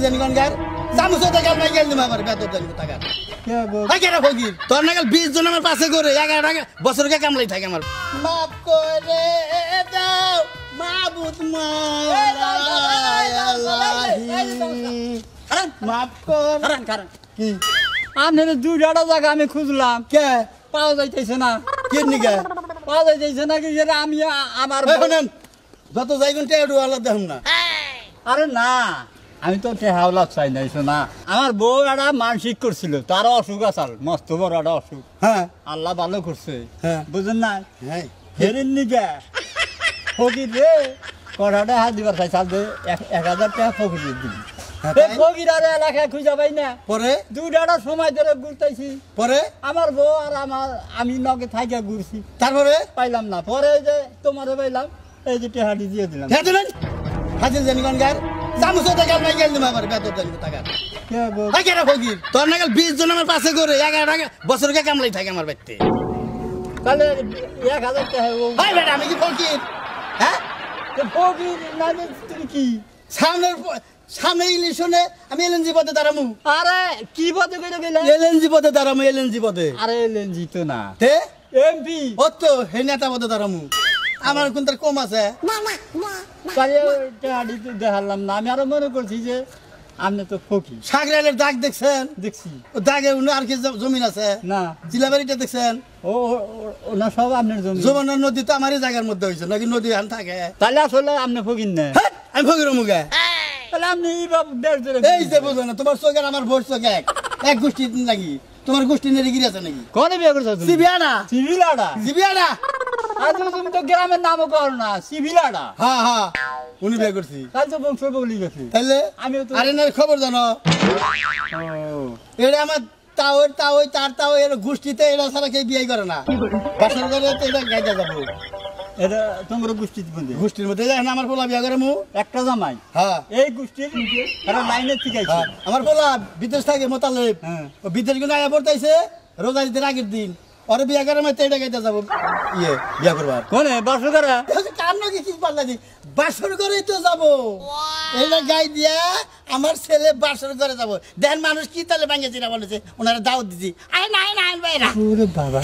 জানি কোনকার চামচো টাকার নাই গেল আমার বেতন জানি টাকা কে রে ফকির তোর নাগাল 20 জন আমার পাশে করে 11 টাকা বছরকে কামলাই থাকে আমার মাফ করে দাও মাবুদ মাফ কর কারণ কি আপনার দুইটা জায়গা আমি খুঁজলাম কে পাওয়া যাইতেছে না কি নিকে পাওয়া যাইতেছে না কি আমি আমার শুনেন যত যাইগুন টেডু আলাদা দেখুন না আরে না আমি তো টেহাওলা চাই নাই শোনা আমার বউ একটা মানসিক করছিল তার অসুখ আসাল মস্ত বড় একটা অসুখ হ্যাঁ আল্লাহ ভালো করছে হ্যাঁ বুঝেন না হ্যাঁ হেরেন নিকে ফকির রে কটাটা হাত দিবার চাই চাল 1000 টাকা ফকির দিবি ফকির আর এলাকায় খুঁজা পাই না পরে দুইটা সময় ধরে ঘুরতেছি পরে আমার বউ আর আমি নগে থাইকা ঘুরছি তারপরে পাইলাম না পরে যে তোমারে পাইলাম এই যে টেহাটি দিয়ে দিলাম দিলেন হাজির জানি কোনকার চামচো টাকার নাই গেল আমার বেতন জানি টাকা কে রে ফকির তোর নাগাল 20 জন আমার পাশে করে 11 টাকা বছরকে কামলাই থাকে আমার বাড়িতে তাহলে 1000 টাকা ভাই বেটা আমি কি ফকির হ্যাঁ ফকির না তুমি কি সামনে ইলেকশনে আমি এলএনজি পদে দাঁড়ামু আরে কি পদে কইরা গেলে এলএনজি পদে দাঁড়ামু এলএনজি পদে আরে এলএনজি তো না তে এমপি ও তো হে নেতা পদে দাঁড়ামু আমার কোন তার কম আছে তাহলে টেহাটি তো দেখালাম না আমি আরো মনে করছি যে আপনি তো ফকির সাগরালের দাগ দেখছেন দেখছি ও দাগে উনি আর কি জমিন আছে না জিলাবাড়িটা দেখছেন ও না সব আপনার জমি যমুনা নদী তো আমারই জায়গার মধ্যে হয়েছে নাকি নদী আন থাকে তাহলে আসলে আপনি ফকির না আমি ফকির মুখে তাহলে আপনি এই বাবু দেড় ধরে এই যে বুঝো না তোমার চোখ আর আমার ভোট চোখ এক গোষ্ঠী নাকি তোমার গোষ্ঠী নেড়ে গিয়ে আছে নাকি কোনে বিয়ে করছো তুমি সিবিয়ানা সিভিলাডা সিবিয়ানা আজ তুমি তো গ্রামের নামও কর না সিভিলাডা হ্যাঁ হ্যাঁ উনি বিয়ে করছি কাল তো বংশ বলি গেছে তাহলে আমিও তো আরে না খবর জানো এটা আমার তার এর গোষ্ঠীতে এরা ছাড়া কেউ বিয়ে করে না বাসর করে তো এটা গাইতে যাবো এটা তোমার গোষ্ঠীর মধ্যে গোষ্ঠীর মধ্যে যায় না আমার পোলা বিয়ে করে মু একটা জামাই হ্যাঁ এই গোষ্ঠীর এরা লাইনের থেকে আইছে আমার পোলা বিদেশ থাকে মোতালেব ও বিদেশ কিন্তু আয়া পড়তাইছে রোজা ঈদের আগের দিন ওরে বিয়ে করে আমি এটা গাইতে যাবো বিয়ে করবার কোনে বাসর করে কার নাকি কি পাল্লা দি বাসর করেই তো যাবো এটা গাই দিয়া আমার ছেলে বাসর করে যাবো দেন মানুষ কি তাহলে ভাঙেছি না বলেছে ওনারা দাওয়াত দিছি আয় না ভাই না বাবা